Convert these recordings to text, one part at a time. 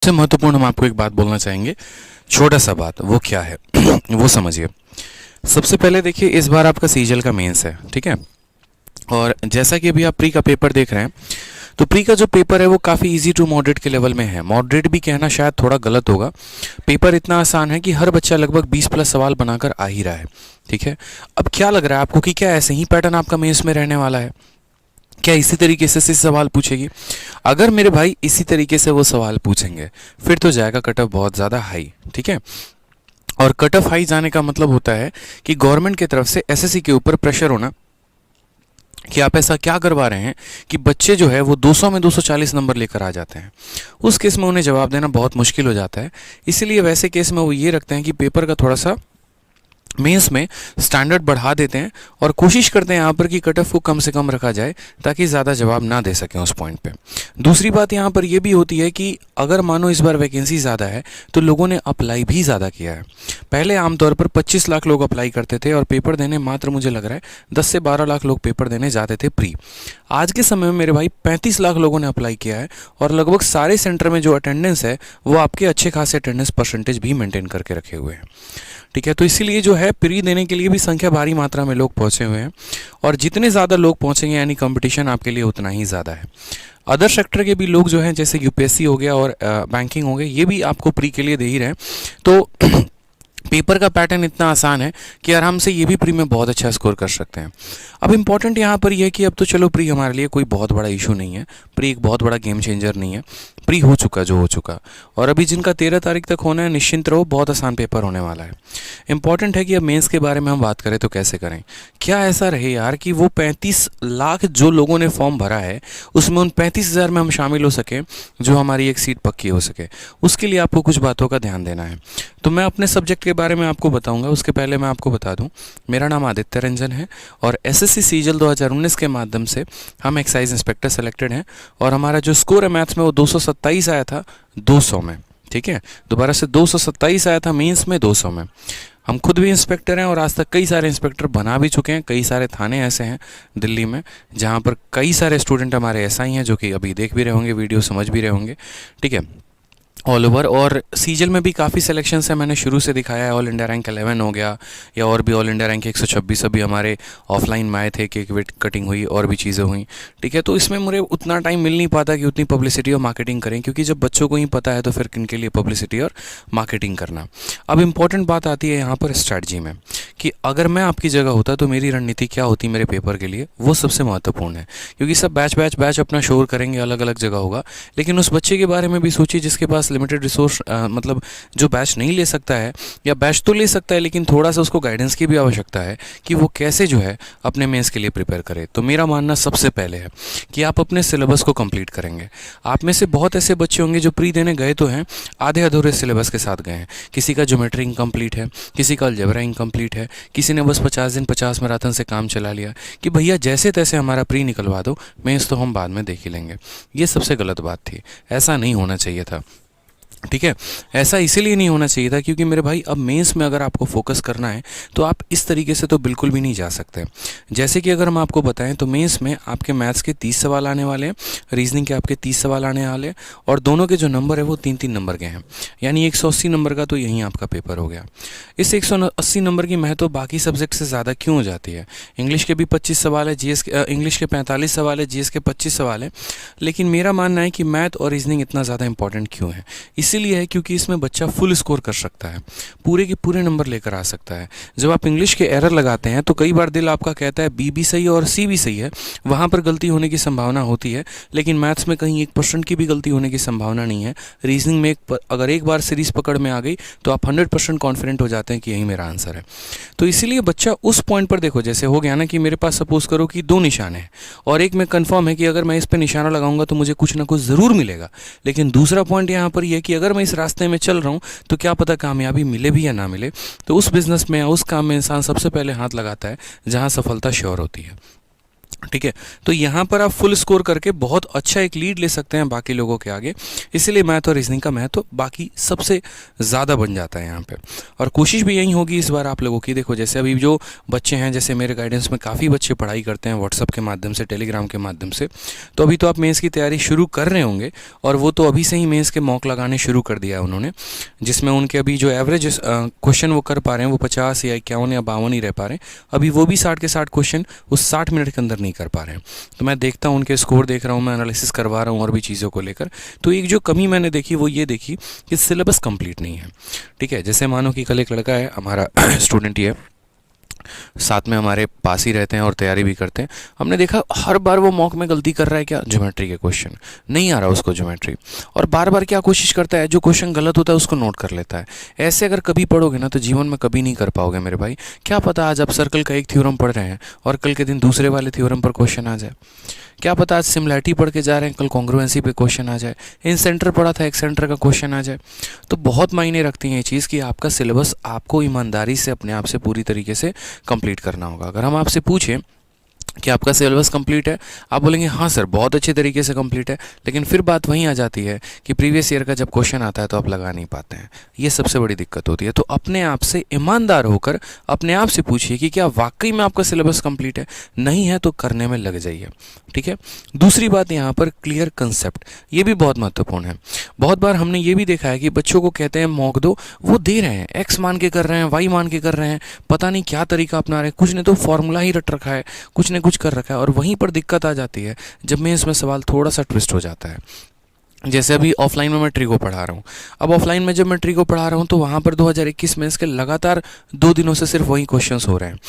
सबसे महत्वपूर्ण हम आपको एक बात बोलना चाहेंगे, छोटा सा बात, वो क्या है वो समझिए। सबसे पहले देखिए, इस बार आपका सीजल का मेंस है, ठीक है। और जैसा कि अभी आप प्री का पेपर देख रहे हैं, तो प्री का जो पेपर है वो काफ़ी इजी टू मॉडरेट के लेवल में है। मॉडरेट भी कहना शायद थोड़ा गलत होगा। पेपर इतना आसान है कि हर बच्चा लगभग 20 प्लस सवाल बनाकर आ ही रहा है, ठीक है। अब क्या लग रहा है आपको कि क्या ऐसे ही पैटर्न आपका मेंस में रहने वाला है? क्या इसी तरीके से सवाल पूछेगी? अगर मेरे भाई इसी तरीके से वो सवाल पूछेंगे, फिर तो जाएगा कट ऑफ बहुत ज़्यादा हाई, ठीक है। और कट ऑफ हाई जाने का मतलब होता है कि गवर्नमेंट की तरफ से एसएससी के ऊपर प्रेशर होना कि आप ऐसा क्या करवा रहे हैं कि बच्चे जो है वो 200 में 240 नंबर लेकर आ जाते हैं। उस केस में उन्हें जवाब देना बहुत मुश्किल हो जाता है। इसीलिए वैसे केस में वो ये रखते हैं कि पेपर का थोड़ा सा मेंस में स्टैंडर्ड बढ़ा देते हैं और कोशिश करते हैं यहाँ पर कि कट ऑफ को कम से कम रखा जाए ताकि ज़्यादा जवाब ना दे सकें उस पॉइंट पे। दूसरी बात यहाँ पर ये भी होती है कि अगर मानो इस बार वैकेंसी ज़्यादा है तो लोगों ने अप्लाई भी ज़्यादा किया है। पहले आमतौर पर 25 लाख लोग अप्लाई करते थे और पेपर देने मात्र मुझे लग रहा है 10 से 12 लाख लोग पेपर देने जाते थे प्री। आज के समय में मेरे भाई 35 लाख लोगों ने अप्लाई किया है और लगभग सारे सेंटर में जो अटेंडेंस है वो आपके अच्छे खासे अटेंडेंस परसेंटेज भी मेंटेन करके रखे हुए हैं, ठीक है। तो इसीलिए जो है प्री देने के लिए भी संख्या भारी मात्रा में लोग पहुंचे हुए हैं और जितने ज़्यादा लोग पहुंचेंगे यानी कंपटीशन आपके लिए उतना ही ज़्यादा है। अदर सेक्टर के भी लोग जो हैं, जैसे यूपीएससी हो गया और बैंकिंग हो गया, ये भी आपको प्री के लिए दे ही रहे हैं। तो पेपर का पैटर्न इतना आसान है कि आराम से ये भी प्री में बहुत अच्छा स्कोर कर सकते हैं। अब इम्पॉर्टेंट यहाँ पर यह है कि अब तो चलो प्री हमारे लिए कोई बहुत बड़ा इशू नहीं है, प्री एक बहुत बड़ा गेम चेंजर नहीं है। प्री हो चुका जो हो चुका, और अभी जिनका 13 तारीख तक होना है निश्चिंत रहो, बहुत आसान पेपर होने वाला है। इंपॉर्टेंट है कि अब मेंस के बारे में हम बात करें तो कैसे करें। क्या ऐसा रहे यार कि वो 35 लाख जो लोगों ने फॉर्म भरा है उसमें उन 35,000 में हम शामिल हो सकें जो हमारी एक सीट पक्की हो सके। उसके लिए आपको कुछ बातों का ध्यान देना है। तो मैं अपने सब्जेक्ट के बारे में आपको बताऊंगा, उसके पहले मैं आपको बता दूं मेरा नाम आदित्य रंजन है और एसएससी सीजल 2019 के माध्यम से हम एक्साइज इंस्पेक्टर सेलेक्टेड हैं और हमारा जो स्कोर है मैथ्स में वो 227 आया था 200 में, ठीक है। दोबारा से 227 आया था मेंस में 200 में। हम खुद भी इंस्पेक्टर हैं और आज तक कई सारे इंस्पेक्टर बना भी चुके हैं। कई सारे थाने ऐसे हैं दिल्ली में जहां पर कई सारे स्टूडेंट हमारे ऐसा ही हैं जो कि अभी देख भी रहे होंगे, वीडियो समझ भी रहे होंगे, ठीक है, ऑल ओवर। और सीजल में भी काफ़ी सिलेक्शंस है, मैंने शुरू से दिखाया है। ऑल इंडिया रैंक 11 हो गया या और भी ऑल इंडिया रैंक 126 अभी हमारे ऑफलाइन में आए थे, केक वेट कटिंग हुई और भी चीज़ें हुई, ठीक है। तो इसमें मुझे उतना टाइम मिल नहीं पाता कि उतनी पब्लिसिटी और मार्केटिंग करें, क्योंकि जब बच्चों को ही पता है तो फिर किन के लिए पब्लिसिटी और मार्केटिंग करना। अब इंपॉर्टेंट बात आती है यहाँ पर स्ट्रैटेजी में कि अगर मैं आपकी जगह होता तो मेरी रणनीति क्या होती मेरे पेपर के लिए, वो सबसे महत्वपूर्ण है। क्योंकि सब बैच अपना शोर करेंगे, अलग अलग जगह होगा, लेकिन उस बच्चे के बारे में भी सोचिए जिसके पास लिमिटेड रिसोर्स, मतलब जो बैच नहीं ले सकता है या बैच तो ले सकता है लेकिन थोड़ा सा उसको गाइडेंस की भी आवश्यकता है कि वो कैसे जो है अपने मेंस के लिए प्रिपेयर करे। तो मेरा मानना सबसे पहले है कि आप अपने सिलेबस को कंप्लीट करेंगे। आप में से बहुत ऐसे बच्चे होंगे जो प्री देने गए तो हैं, आधे अधूरे सिलेबस के साथ गए हैं। किसी का ज्योमेट्री इनकम्प्लीट है, किसी का अलजेब्रा इनकम्प्लीट है, किसी ने बस 50 दिन 50 मैराथन से काम चला लिया कि भैया जैसे तैसे हमारा प्री निकलवा दो, मेंस तो हम बाद में देख ही लेंगे। ये सबसे गलत बात थी, ऐसा नहीं होना चाहिए था, ठीक है। ऐसा इसीलिए नहीं होना चाहिए था क्योंकि मेरे भाई अब मेंस में अगर आपको फोकस करना है तो आप इस तरीके से तो बिल्कुल भी नहीं जा सकते। जैसे कि अगर हम आपको बताएं तो मेंस में आपके मैथ्स के 30 सवाल आने वाले हैं, रीजनिंग के आपके 30 सवाल आने वाले हैं और दोनों के जो नंबर है वो 3-3 नंबर के हैं, यानी 180 नंबर का तो यहीं आपका पेपर हो गया। इस 180 नंबर की महत्व बाकी सब्जेक्ट से ज़्यादा क्यों हो जाती है? इंग्लिश के भी 25 सवाल है, जीएस के इंग्लिश के 45 सवाल है, जीएस के 25 सवाल है, लेकिन मेरा मानना है कि मैथ और रीजनिंग इतना ज़्यादा इंपॉर्टेंट क्यों है? इसीलिए है क्योंकि इसमें बच्चा फुल स्कोर कर सकता है, पूरे के पूरे नंबर लेकर आ सकता है। जब आप इंग्लिश के एरर लगाते हैं तो कई बार दिल आपका कहता है बी भी सही है और सी भी सही है, वहाँ पर गलती होने की संभावना होती है, लेकिन मैथ्स में कहीं 1% की भी गलती होने की संभावना नहीं है। रीजनिंग में अगर एक बार सीरीज पकड़ में आ गई तो आप 100% कॉन्फिडेंट हो जाते हैं कि यही मेरा आंसर है। तो इसीलिए बच्चा उस पॉइंट पर देखो, जैसे हो गया ना कि मेरे पास सपोज करो कि 2 निशान है और एक में कन्फर्म है कि अगर मैं इस पर निशाना लगाऊंगा तो मुझे कुछ ना कुछ ज़रूर मिलेगा, लेकिन दूसरा पॉइंट यहाँ पर यह कि अगर मैं इस रास्ते में चल रहा हूँ तो क्या पता कामयाबी मिले भी या ना मिले। तो उस बिजनेस में, उस काम में इंसान सबसे पहले हाथ लगाता है जहाँ सफलता श्योर होती है। ठीक है। तो यहाँ पर आप फुल स्कोर करके बहुत अच्छा एक लीड ले सकते हैं बाकी लोगों के आगे, इसीलिए मैथ और रीजनिंग का महत्व बाकी सबसे ज़्यादा बन जाता है यहाँ पे। और कोशिश भी यही होगी इस बार आप लोगों की। देखो जैसे अभी जो बच्चे हैं, जैसे मेरे गाइडेंस में काफ़ी बच्चे पढ़ाई करते हैं व्हाट्सअप के माध्यम से, टेलीग्राम के माध्यम से, तो अभी तो आप मेंस की तैयारी शुरू कर रहे होंगे, और वो तो अभी से ही मेंस के मॉक लगाने शुरू कर दिया है उन्होंने, जिसमें उनके अभी जो एवरेज क्वेश्चन वो कर पा रहे हैं वो 50 या 51 या 52 ही रह पा रहे हैं। अभी वो भी 60 के 60 क्वेश्चन उस 60 मिनट के अंदर नहीं कर पा रहे हैं। तो मैं देखता हूँ उनके स्कोर देख रहा हूँ, मैं एनालिसिस करवा रहा हूँ और भी चीज़ों को लेकर। तो एक जो कमी मैंने देखी वो ये देखी कि सिलेबस कंप्लीट नहीं है। ठीक है, जैसे मानो कि कल एक लड़का है हमारा स्टूडेंट ही है, साथ में हमारे पास ही रहते हैं और तैयारी भी करते हैं, हमने देखा हर बार वो मॉक में गलती कर रहा है। क्या? ज्योमेट्री के क्वेश्चन नहीं आ रहा उसको ज्योमेट्री, और बार बार क्या कोशिश करता है, जो क्वेश्चन गलत होता है उसको नोट कर लेता है। ऐसे अगर कभी पढ़ोगे ना तो जीवन में कभी नहीं कर पाओगे मेरे भाई। क्या पता आज आप सर्कल का एक थ्योरम पढ़ रहे हैं और कल के दिन दूसरे वाले थ्योरम पर क्वेश्चन आ जाए। क्या पता आज सिमिलैरिटी पढ़ के जा रहे हैं, कल कॉन्ग्रुएंसी पे क्वेश्चन आ जाए। इन सेंटर पढ़ा था, एक सेंटर का क्वेश्चन आ जाए। तो बहुत मायने रखती है ये चीज़ कि आपका सिलेबस आपको ईमानदारी से अपने आप से पूरी तरीके से कंप्लीट करना होगा। अगर हम आपसे पूछें कि आपका सिलेबस कंप्लीट है, आप बोलेंगे हाँ सर बहुत अच्छे तरीके से कंप्लीट है, लेकिन फिर बात वहीं आ जाती है कि प्रीवियस ईयर का जब क्वेश्चन आता है तो आप लगा नहीं पाते हैं। ये सबसे बड़ी दिक्कत होती है। तो अपने आप से ईमानदार होकर अपने आप से पूछिए कि क्या वाकई में आपका सिलेबस कंप्लीट है। नहीं है तो करने में लग जाइए। ठीक है। दूसरी बात यहाँ पर क्लियर कंसेप्ट, ये भी बहुत महत्वपूर्ण है। बहुत बार हमने ये भी देखा है कि बच्चों को कहते हैं मॉक दो, वो दे रहे हैं, एक्स मान के कर रहे हैं, वाई मान के कर रहे हैं, पता नहीं क्या तरीका अपना रहे हैं, कुछ ने तो फॉर्मूला ही रट रखा है, कुछ ने कुछ कर रखा है। और वहीं पर दिक्कत आ जाती है जब मैं इसमें सवाल थोड़ा सा ट्विस्ट हो जाता है। जैसे अभी ऑफलाइन में मैं ट्री को पढ़ा रहा हूँ। अब ऑफलाइन में जब मैं ट्री को पढ़ा रहा हूँ तो वहाँ पर 2021 में इसके लगातार 2 दिनों से सिर्फ वही क्वेश्चंस हो रहे हैं।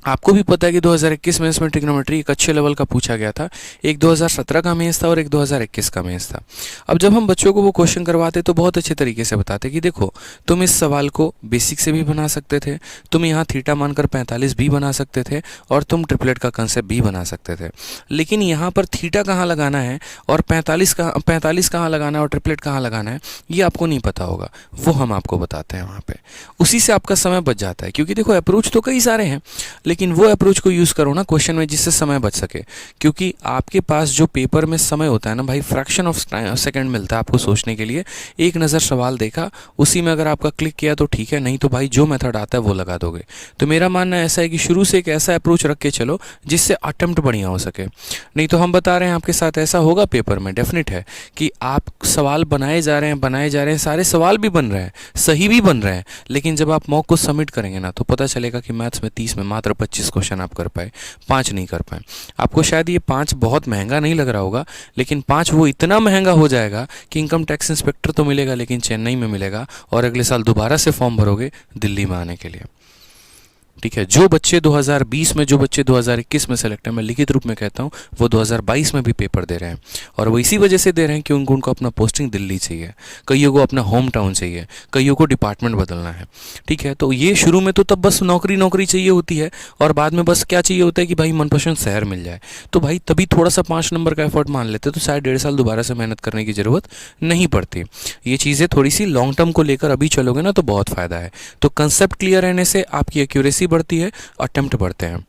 आपको भी पता है कि 2021 में इसमें ट्रिग्नोमेट्री एक अच्छे लेवल का पूछा गया था। एक 2017 का मेंस था और एक 2021 का मेंस था। अब जब हम बच्चों को वो क्वेश्चन करवाते तो बहुत अच्छे तरीके से बताते कि देखो तुम इस सवाल को बेसिक से भी बना सकते थे, तुम यहाँ थीटा मानकर 45 भी बना सकते थे, और तुम ट्रिपलेट का कंसेप्ट भी बना सकते थे। लेकिन यहाँ पर थीटा कहाँ लगाना है और 45 कहाँ लगाना है और ट्रिपलेट कहाँ लगाना है ये आपको नहीं पता होगा, वो हम आपको बताते हैं वहाँ पे। उसी से आपका समय बच जाता है, क्योंकि देखो अप्रोच तो कई सारे हैं, लेकिन वो अप्रोच को यूज़ करो ना क्वेश्चन में जिससे समय बच सके। क्योंकि आपके पास जो पेपर में समय होता है ना भाई, फ्रैक्शन ऑफ सेकंड मिलता है आपको सोचने के लिए। एक नज़र सवाल देखा, उसी में अगर आपका क्लिक किया तो ठीक है, नहीं तो भाई जो मेथड आता है वो लगा दोगे। तो मेरा मानना ऐसा है कि शुरू से एक ऐसा अप्रोच रख के चलो जिससे अटेम्प्ट बढ़िया हो सके। नहीं तो हम बता रहे हैं आपके साथ ऐसा होगा पेपर में, डेफिनेट है कि आप सवाल बनाए जा रहे हैं, सारे सवाल भी बन रहे हैं, सही भी बन रहे हैं, लेकिन जब आप मॉक को सबमिट करेंगे ना तो पता चलेगा कि मैथ्स में 30 में मात्र 25 क्वेश्चन आप कर पाए, 5 नहीं कर पाए। आपको शायद ये 5 बहुत महंगा नहीं लग रहा होगा, लेकिन 5 वो इतना महंगा हो जाएगा कि इनकम टैक्स इंस्पेक्टर तो मिलेगा लेकिन चेन्नई में मिलेगा, और अगले साल दोबारा से फॉर्म भरोगे दिल्ली में आने के लिए। ठीक है। जो बच्चे 2020 में, जो बच्चे 2021 में सेलेक्ट हैं, मैं लिखित रूप में कहता हूँ, वो 2022 में भी पेपर दे रहे हैं, और वो इसी वजह से दे रहे हैं कि उनको अपना पोस्टिंग दिल्ली चाहिए, कईयों को अपना होम टाउन चाहिए, कईयों को डिपार्टमेंट बदलना है। ठीक है। तो ये शुरू में तो तब बस नौकरी चाहिए होती है, और बाद में बस क्या चाहिए होता है कि भाई मनपसंद शहर मिल जाए। तो भाई तभी थोड़ा सा 5 नंबर का एफर्ट मान लेते तो शायद 1.5 साल दोबारा से मेहनत करने की ज़रूरत नहीं पड़ती। ये चीज़ें थोड़ी सी लॉन्ग टर्म को लेकर अभी चलोगे ना तो बहुत फ़ायदा है। तो कंसेप्ट क्लियर रहने से आपकी एक्यूरेसी बढ़ती है, अटेम्प्ट बढ़ते हैं।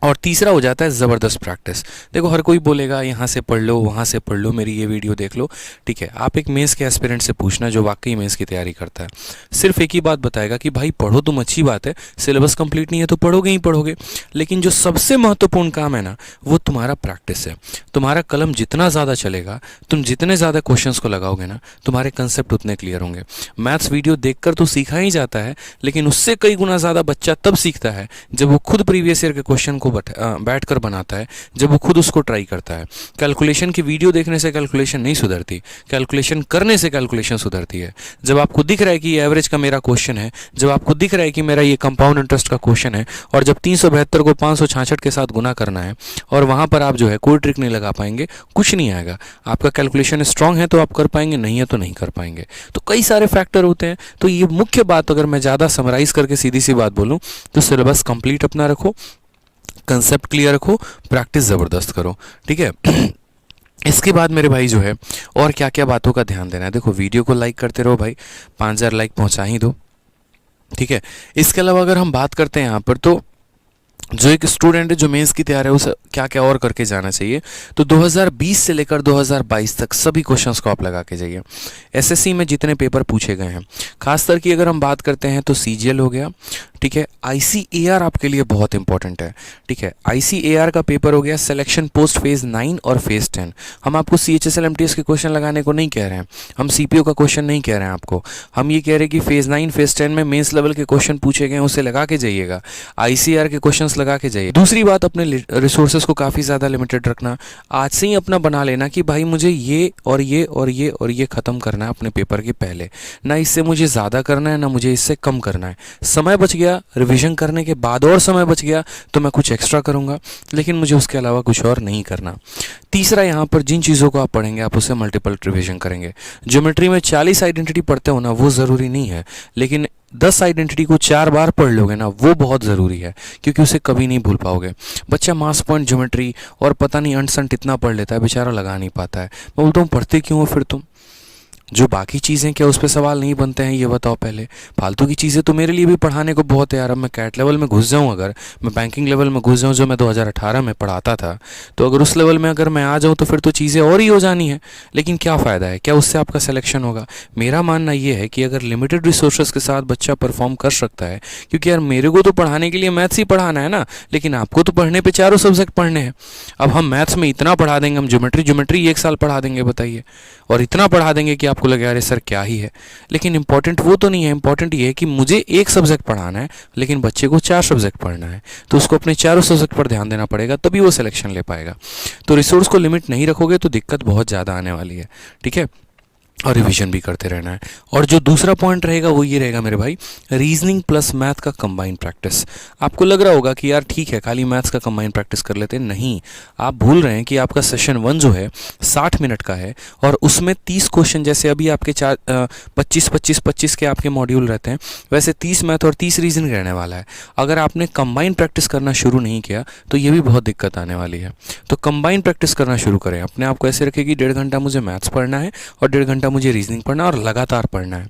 और तीसरा हो जाता है ज़बरदस्त प्रैक्टिस। देखो हर कोई बोलेगा यहाँ से पढ़ लो, वहाँ से पढ़ लो, मेरी ये वीडियो देख लो। ठीक है। आप एक मेंस के एस्पिरेंट से पूछना जो वाकई मेंस की तैयारी करता है, सिर्फ एक ही बात बताएगा कि भाई पढ़ो तुम, अच्छी बात है, सिलेबस कंप्लीट नहीं है तो पढ़ोगे ही पढ़ोगे, लेकिन जो सबसे महत्वपूर्ण काम है ना वो तुम्हारा प्रैक्टिस है। तुम्हारा कलम जितना ज़्यादा चलेगा, तुम जितने ज़्यादा क्वेश्चंस को लगाओगे ना, तुम्हारे कंसेप्ट उतने क्लियर होंगे। मैथ्स वीडियो देखकर तो सीखा ही जाता है, लेकिन उससे कई गुना ज़्यादा बच्चा तब सीखता है जब वो खुद प्रीवियस ईयर के क्वेश्चन को बैठकर बनाता है, जब वो खुद उसको ट्राई करता है। कैलकुलेशन की वीडियो देखने से कैलकुलेशन नहीं सुधरती, कैलकुलेशन करने से कैलकुलेशन सुधरती है। जब आपको दिख रहा है कि ये एवरेज का मेरा क्वेश्चन है, जब आपको दिख रहा है कि मेरा ये कंपाउंड इंटरेस्ट का क्वेश्चन है, और जब 372 को 566 के साथ गुना करना है, और वहाँ पर आप जो है कोई ट्रिक नहीं लगा पाएंगे, कुछ नहीं आएगा। आपका कैलकुलेशन स्ट्रांग है तो आप कर पाएंगे, नहीं है तो नहीं कर पाएंगे। तो कई सारे फैक्टर होते हैं। तो ये मुख्य बात अगर मैं ज़्यादा समराइज़ करके सीधी सी बात बोलूँ तो सिलेबस कंप्लीट अपना रखो, कंसेप्ट क्लियर रखो, प्रैक्टिस ज़बरदस्त करो। ठीक है। इसके बाद मेरे भाई जो है और क्या क्या बातों का ध्यान देना है, देखो वीडियो को लाइक करते रहो भाई, 5000 लाइक पहुंचा ही दो। ठीक है। इसके अलावा अगर हम बात करते हैं यहाँ पर, तो जो एक स्टूडेंट है जो मेंस की तैयार है उसे क्या क्या और करके जाना चाहिए, तो 2020 से लेकर 2022 तक सभी क्वेश्चंस को आप लगा के जाइए। एसएससी में जितने पेपर पूछे गए हैं, खासकर की अगर हम बात करते हैं तो सीजीएल हो गया, ठीक है, आईसीएआर आपके लिए बहुत इंपॉर्टेंट है, ठीक है, आईसीएआर का पेपर हो गया, सिलेक्शन पोस्ट फेज 9 और फेज 10। हम आपको सीएचएसएल एमटीएस के क्वेश्चन लगाने को नहीं कह रहे हैं, हम सीपीओ का क्वेश्चन नहीं कह रहे हैं आपको, हम ये कह रहे हैं कि फेज 9 फेज 10 में मेंस लेवल के क्वेश्चन पूछे गए हैं उसे लगा के जाइएगा, आईसीआर के क्वेश्चंस लगा के जाइए। दूसरी बात, अपने रिसोर्सेज को काफ़ी ज़्यादा लिमिटेड रखना, आज से ही अपना बना लेना कि भाई मुझे ये और ये और ये और ये ख़त्म करना है अपने पेपर के पहले, ना इससे मुझे ज़्यादा करना है ना मुझे इससे कम करना है। समय बच गया रिवीजन करने के बाद और समय बच गया तो मैं कुछ एक्स्ट्रा करूँगा, लेकिन मुझे उसके अलावा कुछ और नहीं करना। तीसरा, यहाँ पर जिन चीज़ों को आप पढ़ेंगे आप उसे मल्टीपल रिवीजन करेंगे। ज्योमेट्री में 40 आइडेंटिटी पढ़ते हो ना, वो ज़रूरी नहीं है, लेकिन 10 आइडेंटिटी को 4 बार पढ़ लोगे ना, वो बहुत ज़रूरी है, क्योंकि उसे कभी नहीं भूल पाओगे। बच्चा मास पॉइंट, ज्योमेट्री और पता नहीं अंट संट इतना पढ़ लेता है, बेचारा लगा नहीं पाता है। मैं बोलता हूँ पढ़ते क्यों हो फिर तुम? जो बाकी चीज़ें क्या उस पर सवाल नहीं बनते हैं, ये बताओ पहले। फालतू की चीज़ें तो मेरे लिए भी पढ़ाने को बहुत है यार। अब मैं कैट लेवल में घुस जाऊँ, अगर मैं बैंकिंग लेवल में घुस जाऊँ जो मैं 2018 में पढ़ाता था, तो अगर उस लेवल में अगर मैं आ जाऊँ तो फिर तो चीज़ें और ही हो जानी है। लेकिन क्या फ़ायदा है, क्या उससे आपका सिलेक्शन होगा? मेरा मानना ये है कि अगर लिमिटेड रिसोर्सेज के साथ बच्चा परफॉर्म कर सकता है, क्योंकि यार मेरे को तो पढ़ाने के लिए मैथ्स ही पढ़ाना है ना, लेकिन आपको तो पढ़ने पे चारों सब्जेक्ट पढ़ने हैं। अब हम मैथ्स में इतना पढ़ा देंगे, हम ज्योमेट्री 1 साल पढ़ा देंगे बताइए, और इतना पढ़ा देंगे कि आपको लगे अरे सर क्या ही है। लेकिन इंपॉर्टेंट वो तो नहीं है, इंपॉर्टेंट ये है कि मुझे एक सब्जेक्ट पढ़ाना है लेकिन बच्चे को 4 सब्जेक्ट पढ़ना है, तो उसको अपने चारों सब्जेक्ट पर ध्यान देना पड़ेगा, तभी वो सिलेक्शन ले पाएगा। तो रिसोर्स को लिमिट नहीं रखोगे तो दिक्कत बहुत ज़्यादा आने वाली है, ठीक है, और रिवीजन भी करते रहना है। और जो दूसरा पॉइंट रहेगा वो ये रहेगा मेरे भाई, रीजनिंग प्लस मैथ का कंबाइंड प्रैक्टिस। आपको लग रहा होगा कि यार ठीक है खाली मैथ्स का कंबाइंड प्रैक्टिस कर लेते हैं, नहीं, आप भूल रहे हैं कि आपका सेशन 1 जो है 60 मिनट का है, और उसमें 30 क्वेश्चन, जैसे अभी आपके 25 के आपके मॉड्यूल रहते हैं, वैसे 30 मैथ और 30 रीजनिंग रहने वाला है। अगर आपने कंबाइंड प्रैक्टिस करना शुरू नहीं किया तो ये भी बहुत दिक्कत आने वाली है। तो कंबाइंड प्रैक्टिस करना शुरू करें, अपने आप को ऐसे रखें कि 1.5 घंटा मुझे मैथ्स पढ़ना है और 1.5 घंटा मुझे रीजनिंग पढ़ना और लगातार पढ़ना है,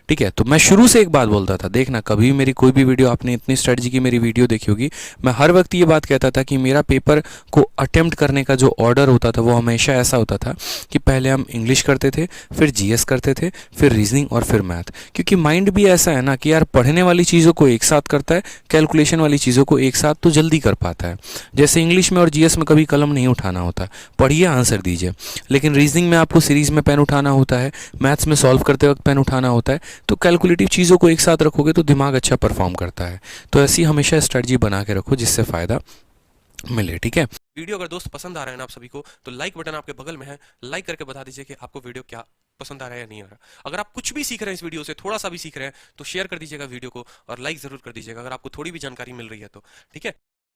ठीक है। तो मैं शुरू से एक बात बोलता था, देखना कभी मेरी कोई भी वीडियो, आपने इतनी स्ट्रेटजी की मेरी वीडियो देखी होगी, मैं हर वक्त ये बात कहता था कि मेरा पेपर को अटेम्प्ट करने का जो ऑर्डर होता था वो हमेशा ऐसा होता था कि पहले हम इंग्लिश करते थे, फिर जीएस करते थे, फिर रीजनिंग और फिर मैथ। क्योंकि माइंड भी ऐसा है ना कि यार पढ़ने वाली चीज़ों को एक साथ करता है, कैलकुलेशन वाली चीज़ों को एक साथ तो जल्दी कर पाता है। जैसे इंग्लिश में और जीएस में कभी कलम नहीं उठाना होता, पढ़िए आंसर दीजिए, लेकिन रीजनिंग में आपको सीरीज में पेन उठाना होता है, मैथ्स में सॉल्व करते वक्त पेन उठाना होता है। तो कैलकुलेटिव चीज़ों को एक साथ रखोगे तो दिमाग अच्छा परफॉर्म करता है। तो ऐसी हमेशा स्ट्रेटजी बना के रखो जिससे फ़ायदा मिले, ठीक है। वीडियो अगर दोस्त पसंद आ रहा है ना आप सभी को, तो लाइक बटन आपके बगल में है, लाइक करके बता दीजिए कि आपको वीडियो क्या पसंद आ रहा है या नहीं आ रहा। अगर आप कुछ भी सीख रहे हैं इस वीडियो से, थोड़ा सा भी सीख रहे हैं, तो शेयर कर दीजिएगा वीडियो को और लाइक जरूर कर दीजिएगा अगर आपको थोड़ी भी जानकारी मिल रही है तो, ठीक है।